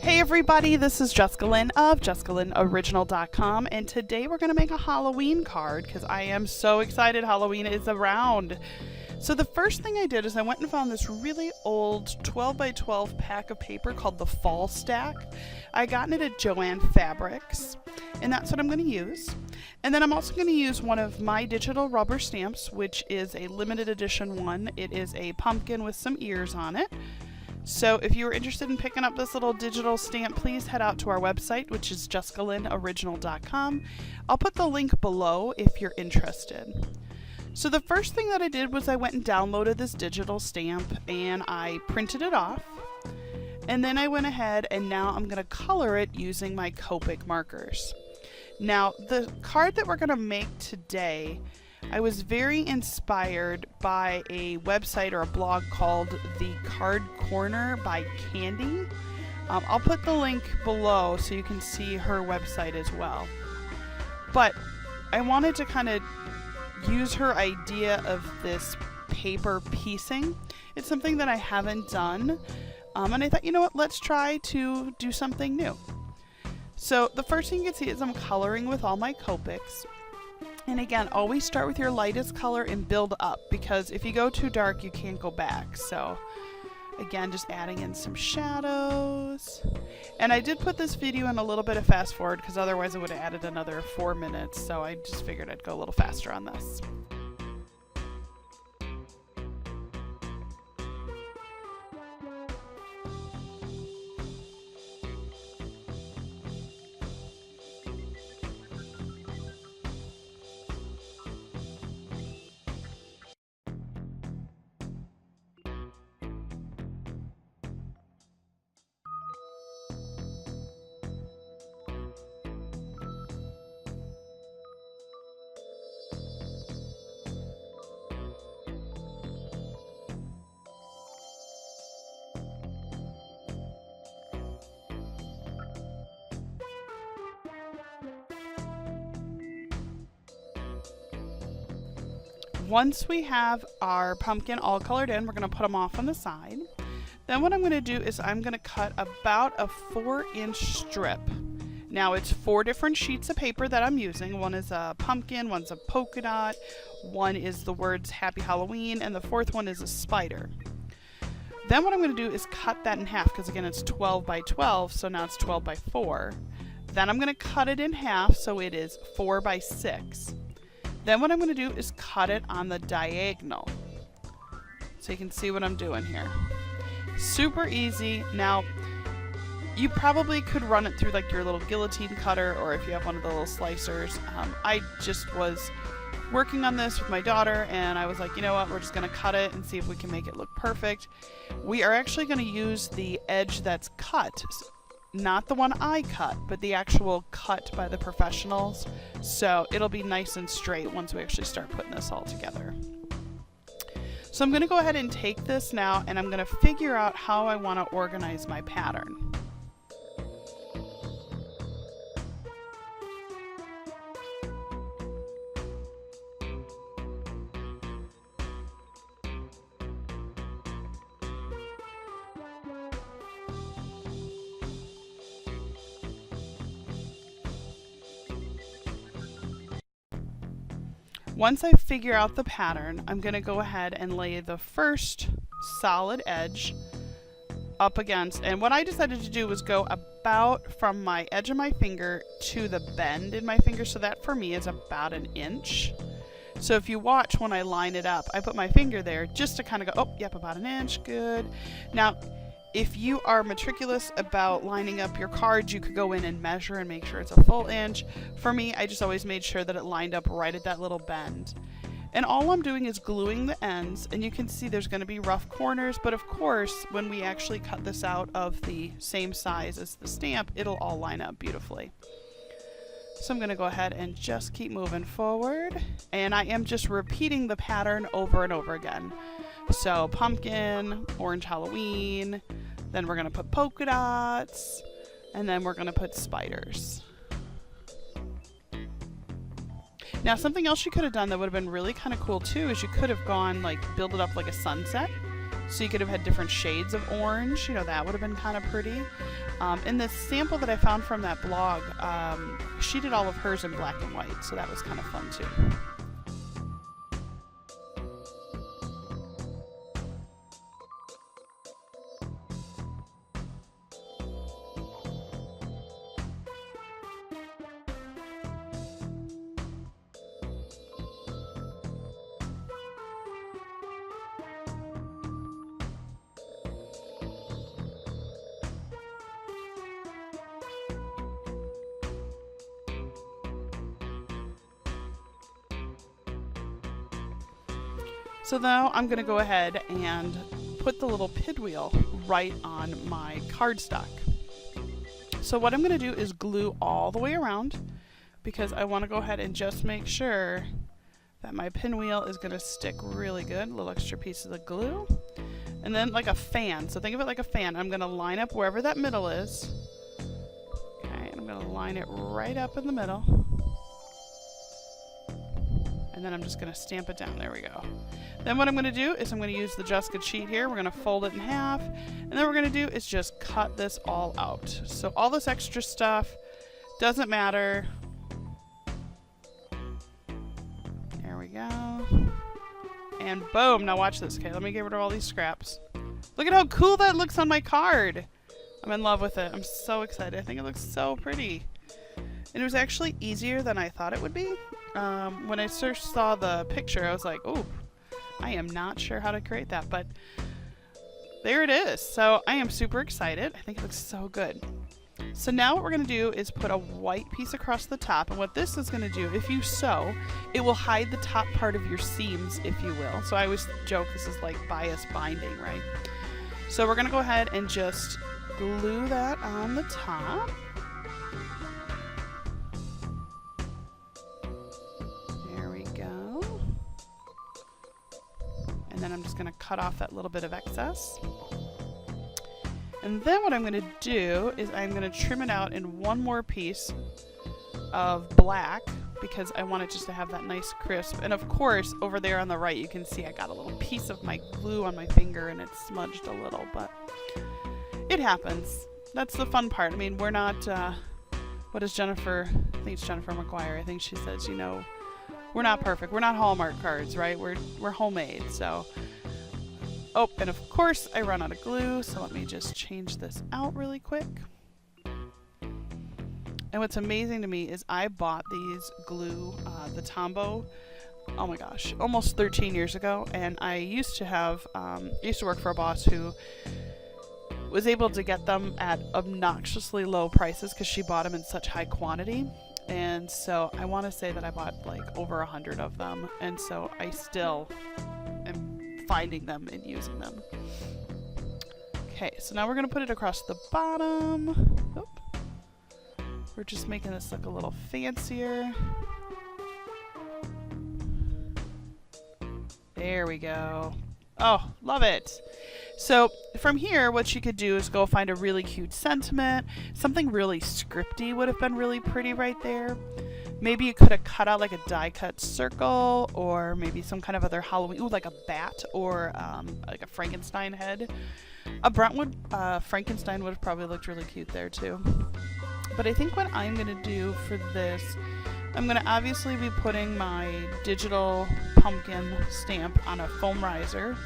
Hey everybody, this is Jessica Lynn of JessicaLynnOriginal.com, and today we're going to make a Halloween card because I am so excited Halloween is around. So the first thing I did is I went and found this really old 12 by 12 pack of paper called the Fall Stack. I got it at Joann Fabrics, and that's what I'm going to use. And then I'm also going to use one of my digital rubber stamps, which is a limited edition one. It is a pumpkin with some ears on it. So if you're interested in picking up this little digital stamp, please head out to our website, which is JessicaLynnOriginal.com. I'll put the link below if you're interested. So the first thing that I did was I went and downloaded this digital stamp and I printed it off. And then I went ahead and now I'm going to color it using my Copic markers. Now the card that we're going to make today, I was very inspired by a website or a blog called The Card Corner by Candy. I'll put the link below so you can see her website as well. But I wanted to kind of use her idea of this paper piecing. It's something that I haven't done. And I thought, you know what, let's try to do something new. So the first thing you can see is I'm coloring with all my Copics. And again, always start with your lightest color and build up, because if you go too dark, you can't go back. So again, just adding in some shadows. And I did put this video in a little bit of fast forward because otherwise I would have added another 4 minutes. So I just figured I'd go a little faster on this. Once we have our pumpkin all colored in, we're going to put them off on the side. Then what I'm going to do is I'm going to cut about a 4-inch strip. Now it's 4 different sheets of paper that I'm using. One is a pumpkin, one's a polka dot, one is the words Happy Halloween, and the 4th one is a spider. Then what I'm going to do is cut that in half, because again it's 12 by 12, so now it's 12 by 4. Then I'm going to cut it in half, so it is 4 by 6. Then what I'm going to do is cut it on the diagonal. So you can see what I'm doing here. Super easy. Now, you probably could run it through like your little guillotine cutter, or if you have one of the little slicers. I just was working on this with my daughter and I was like, you know what, we're just going to cut it and see if we can make it look perfect. We are actually going to use the edge that's cut. Not the one I cut, but the actual cut by the professionals. So it'll be nice and straight once we actually start putting this all together. So I'm going to go ahead and take this now and I'm going to figure out how I want to organize my pattern. Once I figure out the pattern, I'm going to go ahead and lay the first solid edge up against, and what I decided to do was go about from my edge of my finger to the bend in my finger, so that for me is about 1 inch. So if you watch when I line it up, I put my finger there just to kind of go, oh, yep, about 1 inch, good. Now, if you are meticulous about lining up your cards, you could go in and measure and make sure it's a full inch. For me, I just always made sure that it lined up right at that little bend. And all I'm doing is gluing the ends, and you can see there's going to be rough corners, but of course, when we actually cut this out of the same size as the stamp, it'll all line up beautifully. So I'm going to go ahead and just keep moving forward, and I am just repeating the pattern over and over again. So pumpkin, orange Halloween, then we're going to put polka dots, and then we're going to put spiders. Now something else you could have done that would have been really kind of cool too is you could have gone like build it up like a sunset So you could have had different shades of orange. You know, that would have been kind of pretty. In this sample that I found from that blog, she did all of hers in black and white, so that was kind of fun too. So now I'm going to go ahead and put the little pinwheel right on my cardstock. So what I'm going to do is glue all the way around, because I want to go ahead and just make sure that my pinwheel is going to stick really good. Little extra pieces of glue. And then like a fan. So think of it like a fan. I'm going to line up wherever that middle is. Okay, and I'm going to line it right up in the middle. And then I'm just going to stamp it down. There we go. Then what I'm going to do is I'm going to use the Jessica sheet here. We're going to fold it in half. And then what we're going to do is just cut this all out. So all this extra stuff doesn't matter. There we go. And boom. Now watch this. Okay, let me get rid of all these scraps. Look at how cool that looks on my card. I'm in love with it. I'm so excited. I think it looks so pretty. And it was actually easier than I thought it would be. When I first saw the picture, I was like, oh, I am not sure how to create that, but there it is. So I am super excited. I think it looks so good. So now what we're going to do is put a white piece across the top, and what this is going to do, if you sew, it will hide the top part of your seams, if you will. So I always joke this is like bias binding, right? So we're going to go ahead and just glue that on the top. And then I'm just going to cut off that little bit of excess. And then what I'm going to do is I'm going to trim it out in one more piece of black, because I want it just to have that nice crisp. And of course, over there on the right, you can see I got a little piece of my glue on my finger and it's smudged a little, but it happens. That's the fun part. I mean, we're not, what is Jennifer, I think it's Jennifer McGuire, I think she says, you know, we're not perfect. We're not Hallmark cards, right? We're homemade, so. Oh, and of course I run out of glue, so let me just change this out really quick. And what's amazing to me is I bought these glue, the Tombow, oh my gosh, almost 13 years ago. And I used to have, used to work for a boss who was able to get them at obnoxiously low prices because she bought them in such high quantity. And so I want to say that I bought like over 100 of them, and so I still am finding them and using them. Okay, so now we're going to put it across the bottom. Oop. We're just making this look a little fancier. There we go. Oh, love it. So from here, what you could do is go find a really cute sentiment. Something really scripty would have been really pretty right there. Maybe you could have cut out like a die cut circle, or maybe some kind of other Halloween, ooh, like a bat, or like a Frankenstein head. A Brentwood Frankenstein would have probably looked really cute there too. But I think what I'm going to do for this, I'm going to obviously be putting my digital pumpkin stamp on a foam riser.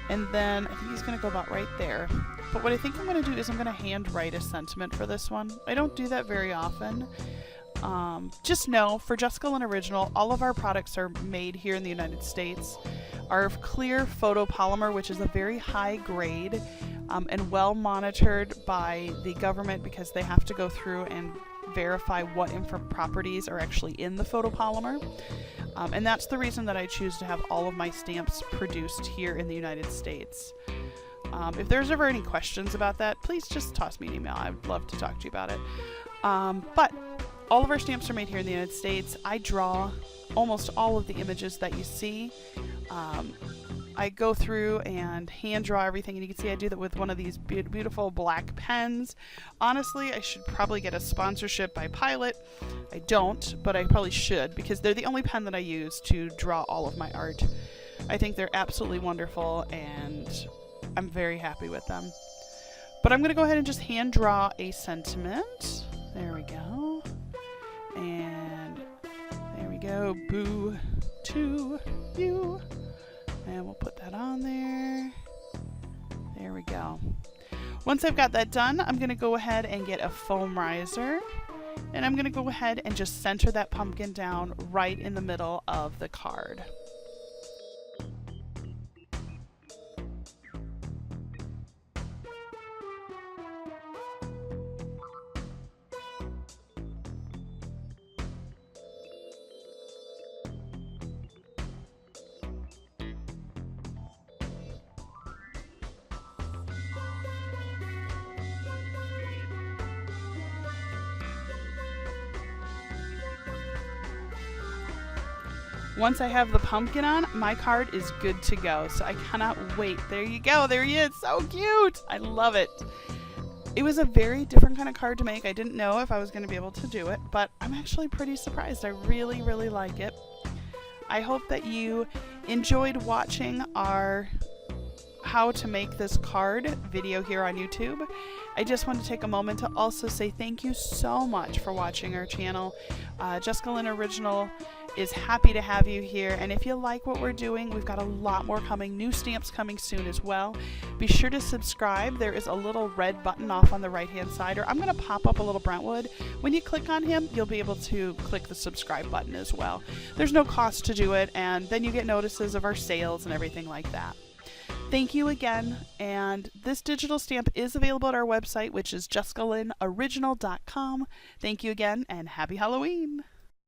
And then I think he's going to go about right there. But what I think I'm going to do is I'm going to hand write a sentiment for this one. I don't do that very often. Just know, for JessicaLynnOriginal, all of our products are made here in the United States. Our clear photopolymer, which is a very high grade and well monitored by the government, because they have to go through and verify what properties are actually in the photopolymer. And that's the reason that I choose to have all of my stamps produced here in the United States. If there's ever any questions about that, please just toss me an email. I would love to talk to you about it. But all of our stamps are made here in the United States. I draw almost all of the images that you see. I go through and hand draw everything, and you can see I do that with one of these beautiful black pens. Honestly, I should probably get a sponsorship by Pilot. I don't, but I probably should, because they're the only pen that I use to draw all of my art. I think they're absolutely wonderful, and I'm very happy with them. But I'm going to go ahead and just hand draw a sentiment. There we go. And there we go. Boo to you. And we'll put that on there. There we go. Once I've got that done, I'm going to go ahead and get a foam riser. And I'm going to go ahead and just center that pumpkin down right in the middle of the card. Once I have the pumpkin on, my card is good to go. So I cannot wait. There you go. There he is. So cute. I love it. It was a very different kind of card to make. I didn't know if I was going to be able to do it, but I'm actually pretty surprised. I really, really like it. I hope that you enjoyed watching our how to make this card video here on YouTube. I just want to take a moment to also say thank you so much for watching our channel. JessicaLynnOriginal is happy to have you here, and if you like what we're doing, we've got a lot more coming, new stamps coming soon as well. Be sure to subscribe. There is a little red button off on the right hand side, or I'm going to pop up a little Brentwood. When you click on him, you'll be able to click the subscribe button as well. There's no cost to do it, and then you get notices of our sales and everything like that. Thank you again, and this digital stamp is available at our website, which is JessicaLynnOriginal.com. Thank you again, and happy Halloween!